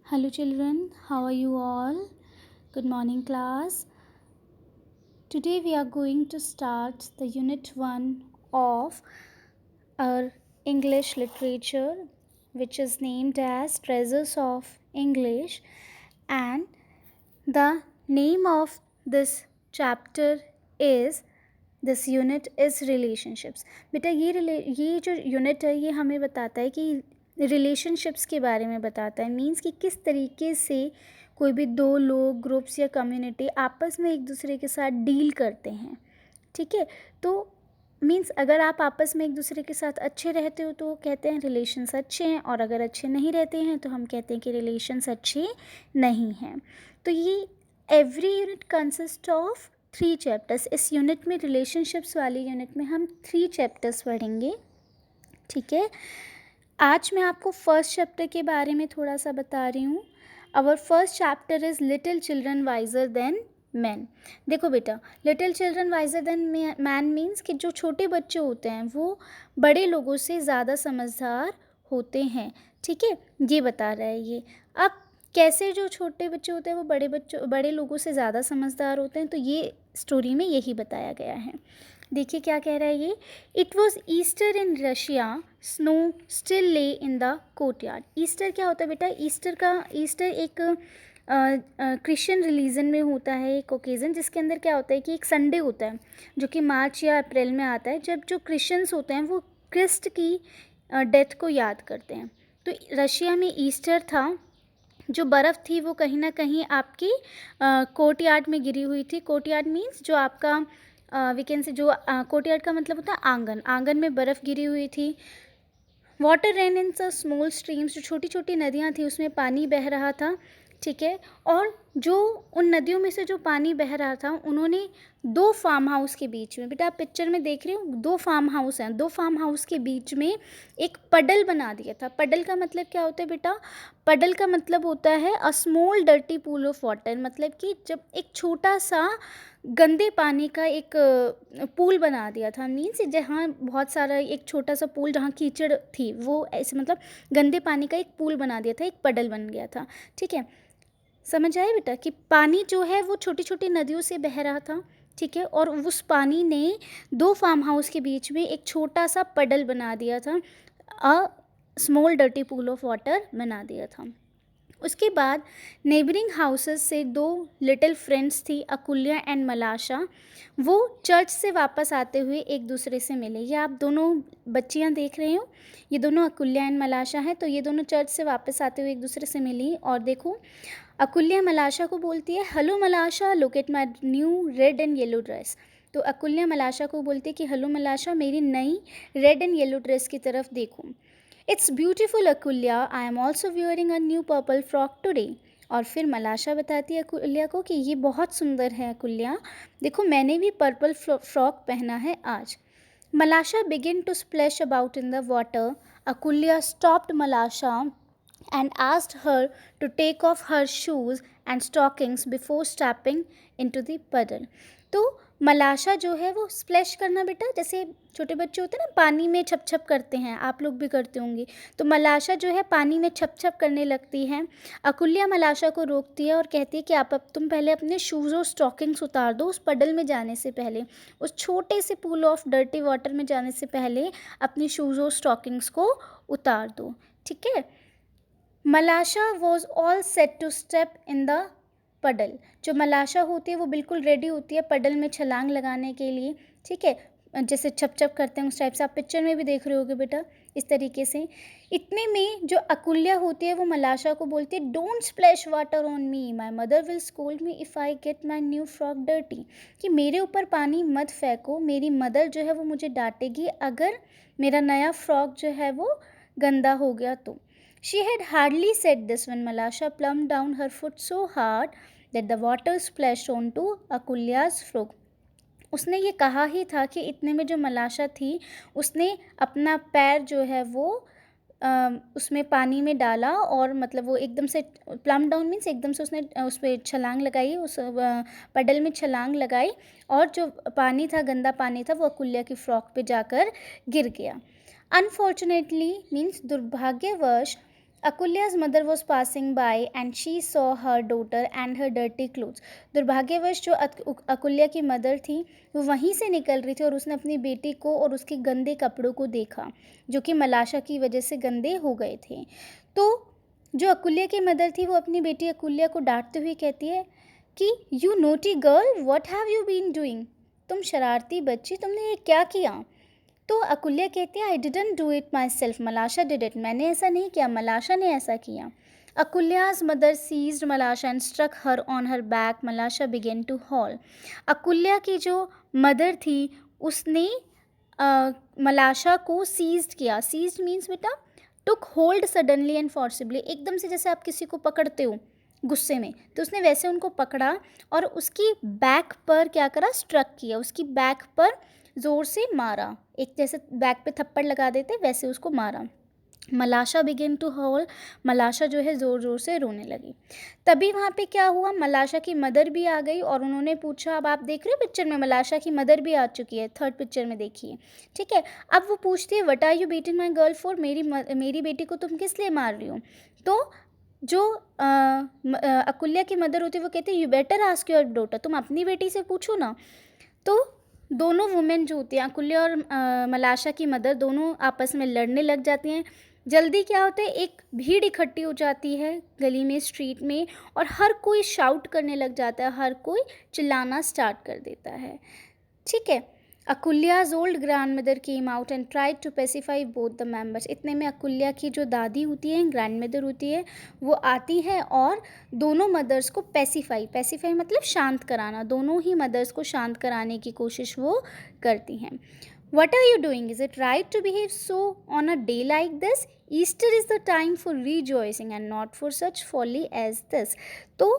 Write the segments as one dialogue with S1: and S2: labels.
S1: Hello children, how are you all? Good morning class. Today we are going to start the unit 1 of our English literature, which is named as Treasures of English, and the name of this chapter is this unit is relationships. बेटा ये जो unit है ये हमें बताता है कि relationships के बारे में बताता है। मीन्स कि किस तरीके से कोई भी दो लोग, ग्रुप्स या कम्युनिटी आपस में एक दूसरे के साथ डील करते हैं। ठीक है, तो मीन्स अगर आप आपस में एक दूसरे के साथ अच्छे रहते हो तो कहते हैं रिलेशंस अच्छे हैं, और अगर अच्छे नहीं रहते हैं तो हम कहते हैं कि रिलेशंस अच्छे नहीं हैं। तो ये every unit consist of 3 chapters. इस यूनिट में, रिलेशनशिप्स वाली यूनिट में हम 3 चैप्टर्स पढ़ेंगे। ठीक है, आज मैं आपको फर्स्ट चैप्टर के बारे में थोड़ा सा बता रही हूँ। Our first chapter is little children wiser than man. देखो बेटा, little children wiser than man means कि जो छोटे बच्चे होते हैं वो बड़े लोगों से ज़्यादा समझदार होते हैं। ठीक है, ये बता रहा है ये। अब कैसे जो छोटे बच्चे होते हैं वो बड़े लोगों से ज़्यादा समझदार होते हैं, तो ये स्टोरी में यही बताया गया है। देखिए क्या कह रहा है ये। It was Easter in Russia, snow still ले इन द कोर्टयार्ड। ईस्टर क्या होता है बेटा? ईस्टर एक क्रिश्चियन रिलीजन में होता है एक ओकेज़न, जिसके अंदर क्या होता है कि एक संडे होता है जो कि मार्च या अप्रैल में आता है, जब जो क्रिश्चियंस होते हैं वो क्रिस्ट की डेथ को याद करते हैं। तो रशिया में ईस्टर था, जो बर्फ़ थी वो कहीं ना कहीं आपकी कोर्टयार्ड में गिरी हुई थी। कोर्टयार्ड मीन्स जो आपका वीकेंड से जो कोर्टयार्ड का मतलब होता है आंगन, आंगन में बर्फ़ गिरी हुई थी। वाटर रेन इन स स्मॉल स्ट्रीम्स, जो छोटी छोटी नदियाँ थी उसमें पानी बह रहा था। ठीक है, और जो उन नदियों में से जो पानी बह रहा था उन्होंने 2 फार्म हाउस के बीच में, बेटा आप पिक्चर में देख रहे हो 2 फार्म हाउस हैं, 2 फार्म हाउस के बीच में एक पडल बना दिया था। पडल का मतलब क्या होता है बेटा? पडल का मतलब होता है a small dirty pool of water, मतलब कि जब एक छोटा सा गंदे पानी का एक पूल बना दिया था। मीन्स जहाँ बहुत सारा एक छोटा सा पूल जहाँ कीचड़ थी वो ऐसे मतलब गंदे पानी का एक पूल बना दिया था, एक पडल बन गया था। ठीक है, समझ आया बेटा कि पानी जो है वो छोटी छोटी नदियों से बह रहा था। ठीक है, और उस पानी ने 2 फार्म हाउस के बीच में एक छोटा सा पडल बना दिया था, a small dirty pool of water बना दिया था। उसके बाद नेबरिंग हाउसेस से 2 लिटिल फ्रेंड्स थी, अकुल्या एंड मलाशा। वो चर्च से वापस आते हुए एक दूसरे से मिले। ये आप दोनों बच्चियां देख रहे हो, ये दोनों अकुल्या एंड मलाशा हैं। तो ये दोनों चर्च से वापस आते हुए एक दूसरे से मिली, और देखो अकुल्या मलाशा को बोलती है, hello मलाशा, look at my new red and yellow dress. तो अकुल्या मलाशा को बोलती है कि हेलो मलाशा, मेरी नई रेड एंड येलो ड्रेस की तरफ देखो। It's beautiful Akulya, I am also wearing a new purple frock today. और फिर मलाशा बताती है अकुल्या को कि ये बहुत सुंदर है अकुल्या, देखो मैंने भी पर्पल फ्रॉक पहना है आज। Malasha begin to splash about in the water. Akulya stopped Malasha and asked her to take off her shoes and stockings before stepping into the puddle। तो मलाशा जो है वो स्प्लैश करना, बेटा जैसे छोटे बच्चे होते हैं ना पानी में छप छप करते हैं, आप लोग भी करते होंगे। तो मलाशा जो है पानी में छप छप करने लगती है। अकुल्या मलाशा को रोकती है और कहती है कि अब तुम पहले अपने शूज़ और स्टॉकिंग्स उतार दो। उस पडल में जाने से पहले, उस छोटे से पूल ऑफ डर्टी वाटर में जाने से पहले अपनी शूज़ और स्टॉकिंग्स को उतार दो। ठीक है, Malasha was all set to step in the puddle. जो मलाशा होती है वो बिल्कुल रेडी होती है पडल में छलांग लगाने के लिए। ठीक है, जैसे छप छप करते हैं उस टाइप से, आप पिक्चर में भी देख रहे होगे बेटा इस तरीके से। इतने में जो अकुल्या होती है वो मलाशा को बोलती है, don't splash water on me, my mother will scold me if I get my new frock dirty. कि मेरे ऊपर पानी मत फेंको, मेरी मदर जो है वो मुझे डांटेगी अगर मेरा नया फ्रॉक जो है वो गंदा हो गया तो। She had hardly said this when Malasha plumped down her foot so hard that the water splashed onto Akulya's frock। उसने ये कहा ही था कि इतने में जो मलाशा थी उसने अपना पैर जो है वो उसमें पानी में डाला, और मतलब वो एकदम से प्लम डाउन मीन्स एकदम से उसने उस पर छलांग लगाई, उस पडल में छलांग लगाई, और जो पानी था गंदा पानी था वो अकुल्या की फ्रॉक पे जाकर गिर गया। अनफॉर्चुनेटली मीन्स दुर्भाग्यवश, Akulya's mother was passing by and she saw her daughter and her dirty clothes. दुर्भाग्यवश जो अकुल्या की मदर थी वो वहीं से निकल रही थी और उसने अपनी बेटी को और उसके गंदे कपड़ों को देखा जो कि मलाशा की वजह से गंदे हो गए थे। तो जो अकुल्या की मदर थी वो अपनी बेटी अकुल्या को डांटते हुए कहती है कि you naughty girl, what have you been doing? तुम शरारती बच्ची, तुमने ये क्या किया? तो अकुल्या कहती है I didn't do it myself, Malasha did it, मैंने ऐसा नहीं किया, मलाशा ने ऐसा किया। Akulya's mother seized Malasha and struck her on her back, Malasha began to howl. Akulya की जो मदर थी उसने मलाशा को सीज्ड किया। सीज्ड मीन्स बेटा टुक होल्ड सडनली एंड फोर्सिबली, एकदम से जैसे आप किसी को पकड़ते हो गुस्से में, तो उसने वैसे उनको पकड़ा और उसकी बैक पर क्या करा, स्ट्रक किया, उसकी बैक पर ज़ोर से मारा, एक जैसे बैक पे थप्पड़ लगा देते वैसे उसको मारा। Malasha begin to howl, Malasha जो है ज़ोर ज़ोर से रोने लगी। तभी वहाँ पे क्या हुआ, मलाशा की मदर भी आ गई और उन्होंने पूछा, अब आप देख रहे हो पिक्चर में मलाशा की मदर भी आ चुकी है, थर्ड पिक्चर में देखिए, ठीक है। अब वो पूछती है what are you beating my girl for, मेरी बेटी को तुम किस लिए मार रही हो? तो जो अकुल्या की मदर होती है वो कहती है you better ask your daughter, तुम अपनी बेटी से पूछो ना। तो दोनों वुमेन जो होती हैं, अकुल्या और मलाशा की मदर, दोनों आपस में लड़ने लग जाती हैं। जल्दी क्या होता है, एक भीड़ इकट्ठी हो जाती है गली में, स्ट्रीट में, और हर कोई शाउट करने लग जाता है, हर कोई चिल्लाना स्टार्ट कर देता है, ठीक है। Akulya's old grandmother came out and tried to pacify both the members. इतने में अकुल्या की जो दादी होती है, ग्रैंड मदर होती है, वो आती है और दोनों मदर्स को पेसिफाई मतलब शांत कराना, दोनों ही मदर्स को शांत कराने की कोशिश वो करती हैं। What are you doing? Is it right to behave so on a day like this? Easter is the time for rejoicing and not for such folly as this. तो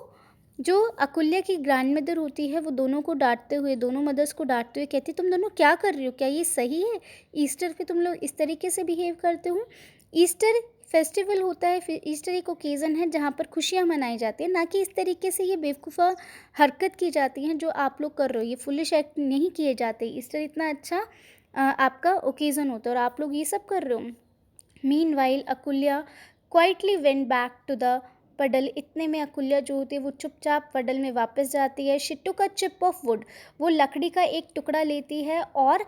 S1: जो अकुल्या की ग्रैंड मदर होती है वो दोनों को डांटते हुए, दोनों मदर्स को डांटते हुए कहती है तुम दोनों क्या कर रही हो, क्या ये सही है? ईस्टर पे तुम लोग इस तरीके से बिहेव करते हो। ईस्टर फेस्टिवल होता है, फिर ईस्टर एक ओकेज़न है जहाँ पर खुशियाँ मनाई जाती हैं, ना कि इस तरीके से ये बेवकूफ़ा हरकत की जाती हैं जो आप लोग कर रहे हो। ये फुलिश एक्ट नहीं किए जाते। ईस्टर इतना अच्छा आपका ओकेज़न होता है और आप लोग ये सब कर रहे हो। Meanwhile Akulya quietly went back to the puddle. इतने में अकुल्या जो होती है वो चुपचाप पडल में वापस जाती है। She took a chip of would, वो लकड़ी का एक टुकड़ा लेती है और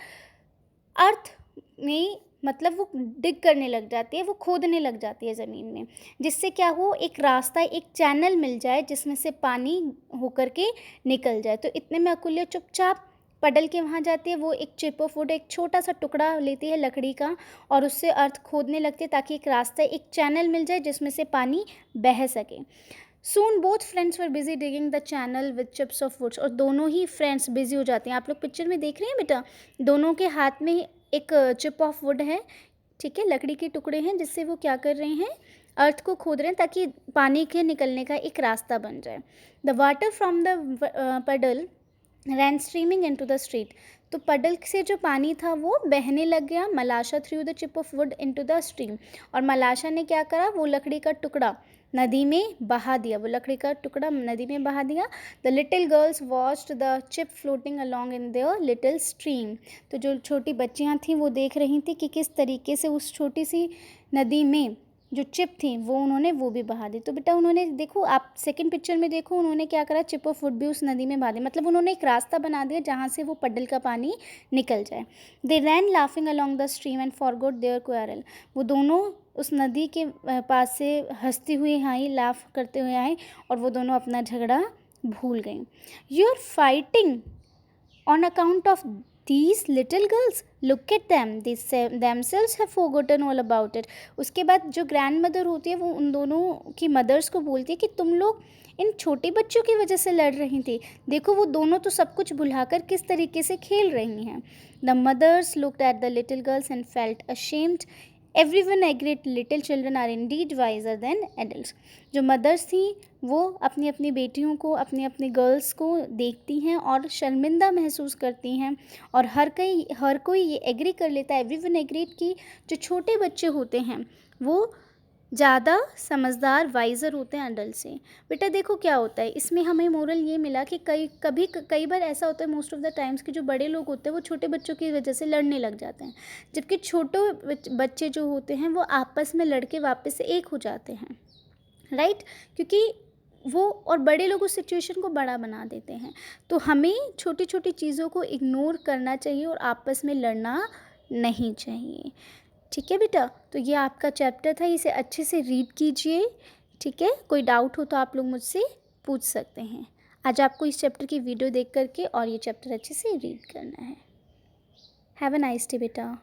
S1: अर्थ में मतलब वो डिग करने लग जाती है, वो खोदने लग जाती है ज़मीन में, जिससे क्या हो, एक रास्ता, एक चैनल मिल जाए जिसमें से पानी होकर के निकल जाए। तो इतने में अकुल्या चुपचाप पडल के वहाँ जाती है, वो एक चिप ऑफ वुड, एक छोटा सा टुकड़ा लेती है लकड़ी का और उससे अर्थ खोदने लगती है ताकि एक रास्ता, एक चैनल मिल जाए जिसमें से पानी बह सके। Soon both friends were busy digging the channel with chips of woods, और दोनों ही फ्रेंड्स बिजी हो जाते हैं। आप लोग पिक्चर में देख रहे हैं बेटा, दोनों के हाथ में एक चिप ऑफ वुड है, ठीक है, लकड़ी के टुकड़े हैं जिससे वो क्या कर रहे हैं, अर्थ को खोद रहे हैं ताकि पानी के निकलने का एक रास्ता बन जाए। The water from the puddle ran streaming into the street, तो पडल से जो पानी था वो बहने लग गया। Malasha threw the chip of wood into the stream, और मलाशा ने क्या करा, वो लकड़ी का टुकड़ा नदी में बहा दिया, वो लकड़ी का टुकड़ा नदी में बहा दिया। The little girls watched the chip floating along in their little stream, तो जो छोटी बच्चियाँ थीं वो देख रही थी कि किस तरीके से उस छोटी सी नदी में जो चिप थी वो उन्होंने वो भी बहा दी। तो बेटा उन्होंने देखो, आप सेकंड पिक्चर में देखो, उन्होंने क्या करा, चिप ऑफ वुड भी उस नदी में बहा दी, मतलब उन्होंने एक रास्ता बना दिया जहाँ से वो पडल का पानी निकल जाए। They ran laughing along the stream and forgot their quarrel, वो दोनों उस नदी के पास से हंसती हुई आई, लाफ करते हुए आए और वो दोनों अपना झगड़ा भूल गई। You are fighting on account of these little girls, look at them, they themselves have forgotten all about it। उसके बाद जो ग्रैंड मदर होती है वो उन दोनों की मदर्स को बोलती है कि तुम लोग इन छोटे बच्चों की वजह से लड़ रही थी, देखो वो दोनों तो सब कुछ भुलाकर किस तरीके से खेल रही हैं। The mothers looked at the little girls and felt ashamed, everyone agreed little children are indeed wiser than adults. जो मदर्स थी वो अपनी अपनी बेटियों को, अपनी अपनी गर्ल्स को देखती हैं और शर्मिंदा महसूस करती हैं, और हर कोई ये एग्री कर लेता है, एवरीवन एग्रीड कि जो छोटे बच्चे होते हैं वो ज़्यादा समझदार वाइज़र होते हैं अडल्ट से। बेटा देखो क्या होता है इसमें, हमें मोरल ये मिला कि कई बार ऐसा होता है मोस्ट ऑफ़ द टाइम्स कि जो बड़े लोग होते हैं वो छोटे बच्चों की वजह से लड़ने लग जाते हैं, जबकि छोटे बच्चे जो होते हैं वो आपस में लड़ के वापस से एक हो जाते हैं, राइट? क्योंकि वो और बड़े लोग उस सिचुएशन को बड़ा बना देते हैं। तो हमें छोटी छोटी चीज़ों को इग्नोर करना चाहिए और आपस में लड़ना नहीं चाहिए। ठीक है बेटा, तो ये आपका चैप्टर था, इसे अच्छे से रीड कीजिए। ठीक है, कोई डाउट हो तो आप लोग मुझसे पूछ सकते हैं। आज आपको इस चैप्टर की वीडियो देख करके और ये चैप्टर अच्छे से रीड करना है। हैव अ नाइस डे बेटा।